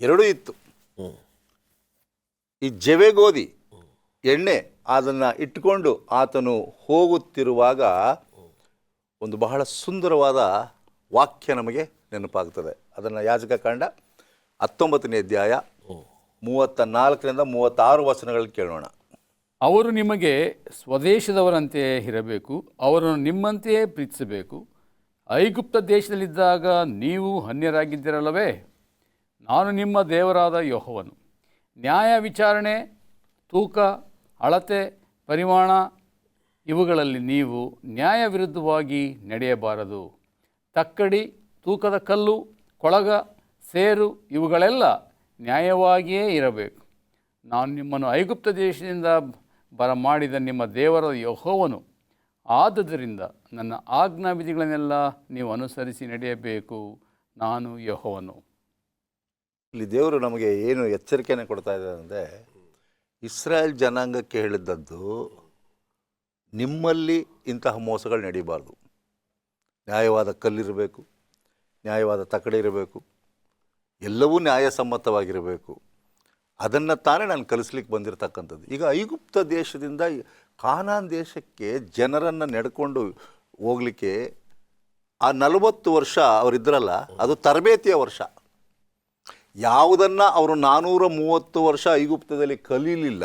ಎರಡೂ ಇತ್ತು. ಈ ಜವೆ ಗೋಧಿ, ಎಣ್ಣೆ ಅದನ್ನು ಇಟ್ಟುಕೊಂಡು ಆತನು ಹೋಗುತ್ತಿರುವಾಗ ಒಂದು ಬಹಳ ಸುಂದರವಾದ ವಾಕ್ಯ ನಮಗೆ ನೆನಪಾಗ್ತದೆ. ಅದನ್ನು ಯಾಜಕಕಾಂಡ 19ನೇ ಅಧ್ಯಾಯ 34ರಿಂದ 36 ವಚನಗಳಲ್ಲಿ ಕೇಳೋಣ. ಅವರು ನಿಮಗೆ ಸ್ವದೇಶದವರಂತೆಯೇ ಇರಬೇಕು, ಅವರನ್ನು ನಿಮ್ಮಂತೆಯೇ ಪ್ರೀತಿಸಬೇಕು. ಐಗುಪ್ತ ದೇಶದಲ್ಲಿದ್ದಾಗ ನೀವು ಅನ್ಯರಾಗಿದ್ದಿರಲ್ಲವೇ? ನಾನು ನಿಮ್ಮ ದೇವರಾದ ಯೆಹೋವನು. ನ್ಯಾಯ ವಿಚಾರಣೆ, ತೂಕ, ಅಳತೆ, ಪರಿಮಾಣ ಇವುಗಳಲ್ಲಿ ನೀವು ನ್ಯಾಯ ವಿರುದ್ಧವಾಗಿ ನಡೆಯಬಾರದು. ತಕ್ಕಡಿ, ತೂಕದ ಕಲ್ಲು, ಕೊಳಗ, ಸೇರು ಇವುಗಳೆಲ್ಲ ನ್ಯಾಯವಾಗಿಯೇ ಇರಬೇಕು. ನಾನು ನಿಮ್ಮನ್ನು ಐಗುಪ್ತ ದೇಶದಿಂದ ಬರಮಾಡಿದ ನಿಮ್ಮ ದೇವರ ಯೆಹೋವನು. ಆದುದರಿಂದ ನನ್ನ ಆಜ್ಞಾವಿಧಿಗಳನ್ನೆಲ್ಲ ನೀವು ಅನುಸರಿಸಿ ನಡೆಯಬೇಕು. ನಾನು ಯೆಹೋವನು. ಇಲ್ಲಿ ದೇವರು ನಮಗೆ ಏನು ಎಚ್ಚರಿಕೆಯನ್ನು ಕೊಡ್ತಾ ಇದ್ದಾರೆ ಅಂದರೆ, ಇಸ್ರಾಯೇಲ್ ಜನಾಂಗಕ್ಕೆ ಹೇಳಿದ್ದದ್ದು, ನಿಮ್ಮಲ್ಲಿ ಇಂತಹ ಮೋಸಗಳು ನಡೀಬಾರ್ದು. ನ್ಯಾಯವಾದ ಕಲ್ಲಿರಬೇಕು, ನ್ಯಾಯವಾದ ತಕ್ಕಡಿ ಇರಬೇಕು, ಎಲ್ಲವೂ ನ್ಯಾಯಸಮ್ಮತವಾಗಿರಬೇಕು. ಅದನ್ನು ತಾನೇ ನಾನು ಕಲಿಸ್ಲಿಕ್ಕೆ ಬಂದಿರತಕ್ಕಂಥದ್ದು. ಈಗ ಐಗುಪ್ತ ದೇಶದಿಂದ ಕಾನಾನ್ ದೇಶಕ್ಕೆ ಜನರನ್ನು ನಡ್ಕೊಂಡು ಹೋಗಲಿಕ್ಕೆ ಆ 40 ವರ್ಷ ಅವರಿದ್ರಲ್ಲ, ಅದು ತರಬೇತಿಯ ವರ್ಷ. ಯಾವುದನ್ನು ಅವರು 430 ವರ್ಷ ಐಗುಪ್ತದಲ್ಲಿ ಕಲೀಲಿಲ್ಲ,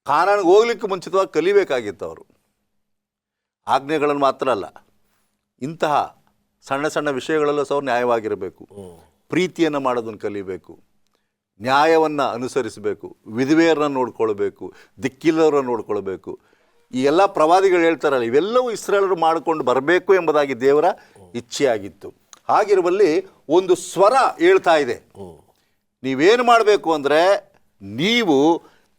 ಕಾನಾನ್ಗೆ ಹೋಗ್ಲಿಕ್ಕೆ ಮುಂಚಿತವಾಗಿ ಕಲಿಬೇಕಾಗಿತ್ತು ಅವರು. ಆಜ್ಞೆಗಳನ್ನು ಮಾತ್ರ ಅಲ್ಲ, ಇಂತಹ ಸಣ್ಣ ಸಣ್ಣ ವಿಷಯಗಳಲ್ಲೂ ಸಹ ನ್ಯಾಯವಾಗಿರಬೇಕು. ಪ್ರೀತಿಯನ್ನು ಮಾಡೋದನ್ನು ಕಲಿಬೇಕು, ನ್ಯಾಯವನ್ನು ಅನುಸರಿಸಬೇಕು, ವಿಧವೆಯರನ್ನು ನೋಡ್ಕೊಳ್ಬೇಕು, ದಿಕ್ಕಿಲ್ಲವರನ್ನು ನೋಡ್ಕೊಳ್ಬೇಕು. ಈ ಎಲ್ಲ ಪ್ರವಾದಿಗಳು ಹೇಳ್ತಾರಲ್ಲ, ಇವೆಲ್ಲವೂ ಇಸ್ರಾಯೇಲರು ಮಾಡಿಕೊಂಡು ಬರಬೇಕು ಎಂಬುದಾಗಿ ದೇವರ ಇಚ್ಛೆಯಾಗಿತ್ತು. ಹಾಗಿರುವಲ್ಲಿ ಒಂದು ಸ್ವರ ಹೇಳ್ತಾ ಇದೆ, ನೀವೇನು ಮಾಡಬೇಕು ಅಂದರೆ, ನೀವು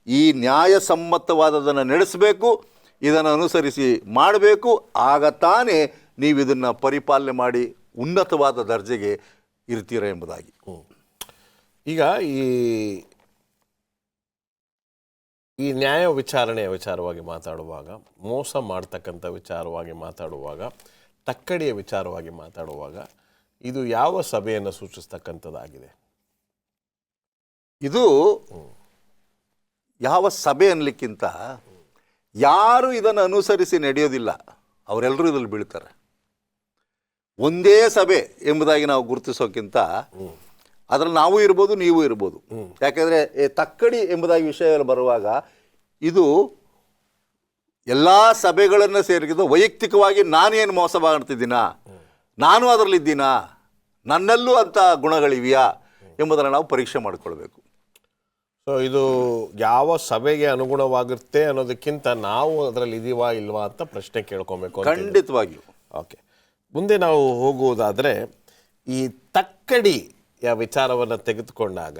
ಈ ನ್ಯಾಯಸಮ್ಮತವಾದದನ್ನು ನಡೆಸಬೇಕು, ಇದನ್ನು ಅನುಸರಿಸಿ ಮಾಡಬೇಕು. ಆಗ ತಾನೇ ನೀವು ಇದನ್ನು ಪರಿಪಾಲನೆ ಮಾಡಿ ಉನ್ನತವಾದ ದರ್ಜೆಗೆ ಇರ್ತೀರ ಎಂಬುದಾಗಿ. ಈಗ ಈ ನ್ಯಾಯ ವಿಚಾರಣೆಯ ವಿಚಾರವಾಗಿ ಮಾತಾಡುವಾಗ, ಮೋಸ ಮಾಡ್ತಕ್ಕಂಥ ವಿಚಾರವಾಗಿ ಮಾತಾಡುವಾಗ, ತಕ್ಕಡಿಯ ವಿಚಾರವಾಗಿ ಮಾತಾಡುವಾಗ, ಇದು ಯಾವ ಸಭೆಯನ್ನು ಸೂಚಿಸ್ತಕ್ಕಂಥದ್ದಾಗಿದೆ? ಇದು ಯಾವ ಸಭೆ ಅನ್ನಲಿಕ್ಕಿಂತ, ಯಾರು ಇದನ್ನು ಅನುಸರಿಸಿ ನಡೆಯೋದಿಲ್ಲ, ಅವರೆಲ್ಲರೂ ಇದರಲ್ಲಿ ಬೀಳ್ತಾರೆ. ಒಂದೇ ಸಭೆ ಎಂಬುದಾಗಿ ನಾವು ಗುರುತಿಸೋಕ್ಕಿಂತ ಅದರಲ್ಲಿ ನಾವು ಇರ್ಬೋದು, ನೀವು ಇರ್ಬೋದು. ಯಾಕೆಂದರೆ ತಕ್ಕಡಿ ಎಂಬುದಾಗಿ ವಿಷಯ ಬರುವಾಗ ಇದು ಎಲ್ಲ ಸಭೆಗಳನ್ನು ಸೇರಿದ ವೈಯಕ್ತಿಕವಾಗಿ ನಾನೇನು ಮೋಸ ಮಾಡ್ತಿದ್ದೀನಾ, ನಾನು ಅದರಲ್ಲಿದ್ದೀನಾ, ನನ್ನಲ್ಲೂ ಅಂಥ ಗುಣಗಳಿವೆಯಾ ಎಂಬುದನ್ನು ನಾವು ಪರೀಕ್ಷೆ ಮಾಡಿಕೊಳ್ಬೇಕು. ಸೊ ಇದು ಯಾವ ಸಭೆಗೆ ಅನುಗುಣವಾಗಿರುತ್ತೆ ಅನ್ನೋದಕ್ಕಿಂತ ನಾವು ಅದರಲ್ಲಿ ಇದೀವಾ ಇಲ್ವಾ ಅಂತ ಪ್ರಶ್ನೆ ಕೇಳ್ಕೊಬೇಕು. ಖಂಡಿತವಾಗಿಯೂ. ಓಕೆ, ಮುಂದೆ ನಾವು ಹೋಗುವುದಾದರೆ ಈ ತಕ್ಕಡಿಯ ವಿಚಾರವನ್ನು ತೆಗೆದುಕೊಂಡಾಗ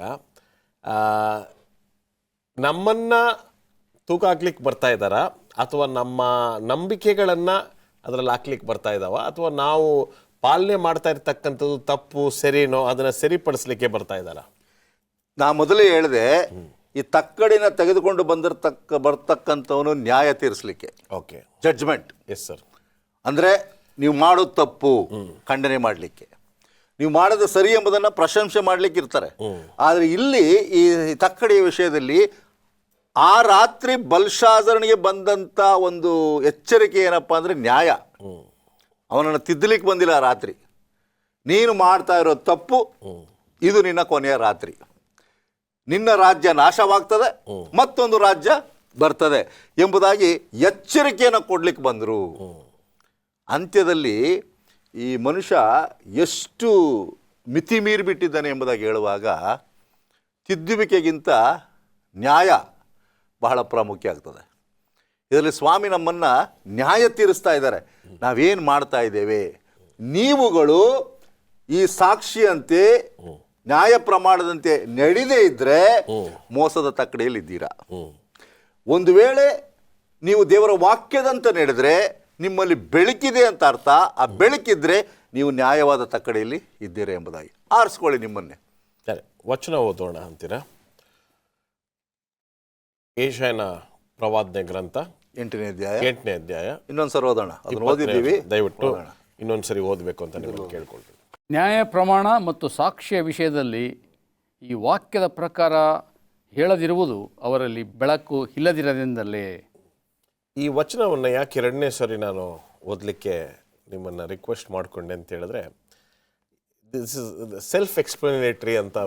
ನಮ್ಮನ್ನು ತೂಕ ಹಾಕ್ಲಿಕ್ಕೆ ಬರ್ತಾ ಇದ್ದಾರಾ, ಅಥವಾ ನಮ್ಮ ನಂಬಿಕೆಗಳನ್ನು ಅದರಲ್ಲಿ ಹಾಕ್ಲಿಕ್ಕೆ ಬರ್ತಾ ಇದ್ದಾವ, ಅಥವಾ ನಾವು ಪಾಲನೆ ಮಾಡ್ತಾ ಇರ್ತಕ್ಕಂಥದ್ದು ತಪ್ಪು ಸರಿನೋ ಅದನ್ನು ಸರಿಪಡಿಸ್ಲಿಕ್ಕೆ ಬರ್ತಾ ಇದ್ದಾರಾ? ನಾ ಮೊದಲೇ ಹೇಳಿದೆ, ಈ ತಕ್ಕಡಿನ ತೆಗೆದುಕೊಂಡು ಬರ್ತಕ್ಕಂಥವನು ನ್ಯಾಯ ತೀರಿಸಲಿಕ್ಕೆ. Okay, judgment. Yes sir. ಅಂದರೆ ನೀವು ಮಾಡೋದು ತಪ್ಪು ಖಂಡನೆ ಮಾಡಲಿಕ್ಕೆ, ನೀವು ಮಾಡೋದು ಸರಿ ಎಂಬುದನ್ನು ಪ್ರಶಂಸೆ ಮಾಡಲಿಕ್ಕೆ ಇರ್ತಾರೆ. ಆದರೆ ಇಲ್ಲಿ ಈ ತಕ್ಕಡಿಯ ವಿಷಯದಲ್ಲಿ ಆ ರಾತ್ರಿ ಬಲ್ಶಾಜರನಿಗೆ ಬಂದಂಥ ಒಂದು ಎಚ್ಚರಿಕೆ ಏನಪ್ಪ ಅಂದರೆ ನ್ಯಾಯ. ಅವನನ್ನು ತಿದ್ದಲಿಕ್ಕೆ ಬಂದಿಲ್ಲ ಆ ರಾತ್ರಿ. ನೀನು ಮಾಡ್ತಾ ಇರೋ ತಪ್ಪು, ಇದು ನಿನ್ನ ಕೊನೆಯ ರಾತ್ರಿ. ನಿನ್ನ ರಾಜ್ಯ ನಾಶವಾಗ್ತದೆ, ಮತ್ತೊಂದು ರಾಜ್ಯ ಬರ್ತದೆ ಎಂಬುದಾಗಿ ಎಚ್ಚರಿಕೆಯನ್ನು ಕೊಡ್ಲಿಕ್ಕೆ ಬಂದರು. ಅಂತ್ಯದಲ್ಲಿ ಈ ಮನುಷ್ಯ ಎಷ್ಟು ಮಿತಿ ಮೀರಿಬಿಟ್ಟಿದ್ದಾನೆ ಎಂಬುದಾಗಿ ಹೇಳುವಾಗ ತಿದ್ದುವಿಕೆಗಿಂತ ನ್ಯಾಯ ಬಹಳ ಪ್ರಾಮುಖ್ಯ ಆಗ್ತದೆ. ಇದರಲ್ಲಿ ಸ್ವಾಮಿ ನಮ್ಮನ್ನು ನ್ಯಾಯ ತೀರಿಸ್ತಾ ಇದ್ದಾರೆ. ನಾವೇನು ಮಾಡ್ತಾ ಇದ್ದೇವೆ, ನೀವುಗಳು ಈ ಸಾಕ್ಷಿಯಂತೆ ನ್ಯಾಯ ಪ್ರಮಾಣದಂತೆ ನಡೆದೇ ಇದ್ದರೆ ಮೋಸದ ತಕ್ಕಡಿಯಲ್ಲಿ ಇದ್ದೀರಾ. ಒಂದು ವೇಳೆ ನೀವು ದೇವರ ವಾಕ್ಯದಂತೆ ನಡೆದರೆ ನಿಮ್ಮಲ್ಲಿ ಬೆಳಕಿದೆ ಅಂತ ಅರ್ಥ. ಆ ಬೆಳಕಿದ್ರೆ ನೀವು ನ್ಯಾಯವಾದ ತಕ್ಕಡಿಯಲ್ಲಿ ಇದ್ದೀರಾ ಎಂಬುದಾಗಿ ಆರಿಸ್ಕೊಳ್ಳಿ ನಿಮ್ಮನ್ನೇ. ಸರಿ, ವಚನ ಓದೋಣ ಅಂತೀರಾ? ಏಷಯನ ಪ್ರವಾದನೆ ಗ್ರಂಥ 8ನೇ ಅಧ್ಯಾಯ. 8ನೇ ಅಧ್ಯಾಯ. ಇನ್ನೊಂದ್ಸರಿ ಓದೋಣ. ಅದನ್ನು ಓದಿದ್ದೀವಿ, ದಯವಿಟ್ಟು ಇನ್ನೊಂದ್ಸರಿ ಓದಬೇಕು ಅಂತ ನಿಮ್ಮನ್ನು ಕೇಳ್ಕೊಳ್ತೀವಿ. ನ್ಯಾಯ ಪ್ರಮಾಣ ಮತ್ತು ಸಾಕ್ಷಿಯ ವಿಷಯದಲ್ಲಿ ಈ ವಾಕ್ಯದ ಪ್ರಕಾರ ಹೇಳದಿರುವುದು ಅವರಲ್ಲಿ ಬೆಳಕು ಇಲ್ಲದಿರದಿಂದಲೇ. ಈ ವಚನವನ್ನು ಯಾಕೆ ಎರಡನೇ ಸರಿ ನಾನು ಓದಲಿಕ್ಕೆ ನಿಮ್ಮನ್ನು ರಿಕ್ವೆಸ್ಟ್ ಮಾಡಿಕೊಂಡೆ ಅಂತ ಹೇಳಿದ್ರೆ, ದಿಸ್ ಇಸ್ ಸೆಲ್ಫ್ ಎಕ್ಸ್ಪ್ಲನೇಟರಿ ಅಂತ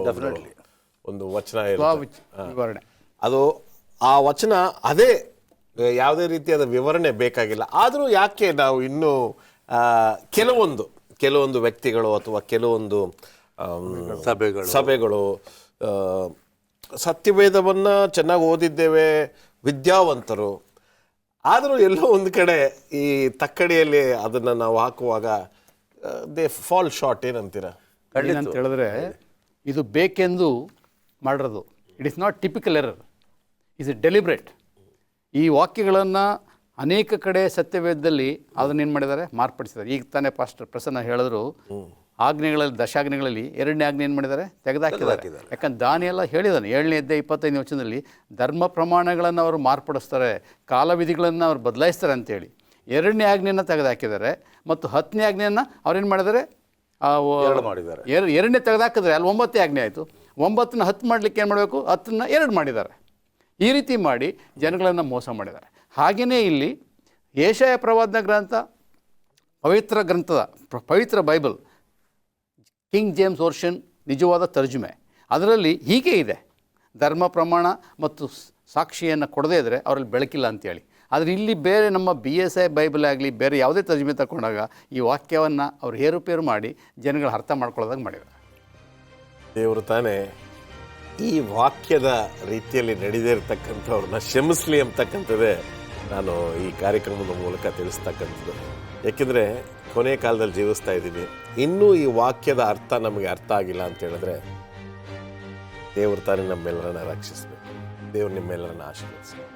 ಒಂದು ವಚನ ವಿವರಣೆ. ಅದು ಆ ವಚನ ಅದೇ, ಯಾವುದೇ ರೀತಿಯಾದ ವಿವರಣೆ ಬೇಕಾಗಿಲ್ಲ. ಆದರೂ ಯಾಕೆ ನಾವು ಇನ್ನೂ ಕೆಲವೊಂದು ವ್ಯಕ್ತಿಗಳು ಅಥವಾ ಕೆಲವೊಂದು ಸಭೆಗಳು ಸತ್ಯವೇದವನ್ನು ಚೆನ್ನಾಗಿ ಓದಿದ್ದೇವೆ, ವಿದ್ಯಾವಂತರು, ಆದರೂ ಎಲ್ಲೋ ಒಂದು ಕಡೆ ಈ ತಕ್ಕಡಿಯಲ್ಲಿ ಅದನ್ನು ನಾವು ಹಾಕುವಾಗ ದೇ ಫಾಲ್ ಶಾರ್ಟ್. ಏನಂತೀರಾ? ಏನಂತ ಹೇಳಿದ್ರೆ ಇದು ಬೇಕೆಂದು ಮಾಡಿರೋದು. It is not typical error, is it deliberate. ಈ ವಾಕ್ಯಗಳನ್ನು ಅನೇಕ ಕಡೆ ಸತ್ಯವೇದದಲ್ಲಿ ಅದನ್ನೇನು ಮಾಡಿದ್ದಾರೆ, ಮಾರ್ಪಡಿಸಿದ್ದಾರೆ. ಈಗ ತಾನೇ ಪಾಸ್ಟರ್ ಪ್ರಸನ್ನ ಹೇಳಿದ್ರು, ಆಜ್ಞೆಗಳಲ್ಲಿ, ದಶಾಜ್ಞೆಗಳಲ್ಲಿ 2ನೇ ಆಜ್ಞೆ ಏನು ಮಾಡಿದ್ದಾರೆ, ತೆಗೆದುಹಾಕಿದ್ದಾರೆ. ಯಾಕಂದ್ರೆ ದಾನಿಯೆಲ್ಲ ಹೇಳಿದಾನೆ 7ನೇ ಅಧ್ಯಾಯ 25ನೇ ವಚನದಲ್ಲಿ ಧರ್ಮ ಪ್ರಮಾಣಗಳನ್ನು ಅವರು ಮಾರ್ಪಡಿಸ್ತಾರೆ, ಕಾಲವಿಧಿಗಳನ್ನು ಅವರು ಬದಲಾಯಿಸ್ತಾರೆ ಅಂತೇಳಿ 2ನೇ ಆಜ್ಞೆಯನ್ನು ತೆಗೆದುಹಾಕಿದ್ದಾರೆ. ಮತ್ತು 10ನೇ ಆಜ್ಞೆಯನ್ನು ಅವ್ರೇನು ಮಾಡಿದ್ದಾರೆ, 2ನೇ ತೆಗೆದುಹಾಕಿದ್ರೆ ಅಲ್ಲಿ 9ನೇ ಆಜ್ಞೆ ಆಯಿತು. 9ನ 10 ಮಾಡಲಿಕ್ಕೆ ಏನು ಮಾಡಬೇಕು, 10ನ 2 ಮಾಡಿದ್ದಾರೆ. ಈ ರೀತಿ ಮಾಡಿ ಜನಗಳನ್ನು ಮೋಸ ಮಾಡಿದ್ದಾರೆ. ಹಾಗೆಯೇ ಇಲ್ಲಿ ಏಷಯ ಪ್ರವಾದನ ಗ್ರಂಥ, ಪವಿತ್ರ ಬೈಬಲ್, ಕಿಂಗ್ ಜೇಮ್ಸ್ ವರ್ಷನ್ ನಿಜವಾದ ತರ್ಜುಮೆ, ಅದರಲ್ಲಿ ಹೀಗೆ ಇದೆ, ಧರ್ಮ ಪ್ರಮಾಣ ಮತ್ತು ಸಾಕ್ಷಿಯನ್ನು ಕೊಡದೇ ಇದ್ದರೆ ಅವರಲ್ಲಿ ಬೆಳಕಿಲ್ಲ ಅಂತೇಳಿ. ಆದರೆ ಇಲ್ಲಿ ಬೇರೆ ನಮ್ಮ BSI ಬೈಬಲ್ ಆಗಲಿ ಬೇರೆ ಯಾವುದೇ ತರ್ಜುಮೆ ತಗೊಂಡಾಗ ಈ ವಾಕ್ಯವನ್ನು ಅವ್ರು ಏರುಪೇರು ಮಾಡಿ ಜನಗಳು ಅರ್ಥ ಮಾಡ್ಕೊಳ್ಳೋದಾಗ ಮಾಡಿದ್ದಾರೆ. ದೇವರು ತಾನೇ ಈ ವಾಕ್ಯದ ರೀತಿಯಲ್ಲಿ ನಡೆದೇ ಇರತಕ್ಕಂಥವ್ರನ್ನ ಕ್ಷಮಿಸಲಿ ಅಂತಕ್ಕಂಥದ್ದೇ ನಾನು ಈ ಕಾರ್ಯಕ್ರಮದ ಮೂಲಕ ತಿಳಿಸ್ತಕ್ಕಂಥದ್ದು. ಏಕೆಂದರೆ ಕೊನೆಯ ಕಾಲದಲ್ಲಿ ಜೀವಿಸ್ತಾ ಇದ್ದೀವಿ, ಇನ್ನೂ ಈ ವಾಕ್ಯದ ಅರ್ಥ ನಮಗೆ ಅರ್ಥ ಆಗಿಲ್ಲ ಅಂತ ಹೇಳಿದ್ರೆ ದೇವರು ತಾನೇ ನಮ್ಮೆಲ್ಲರನ್ನ ರಕ್ಷಿಸಬೇಕು. ದೇವರು ನಿಮ್ಮೆಲ್ಲರನ್ನ ಆಶೀರ್ವದಿಸಲಿ.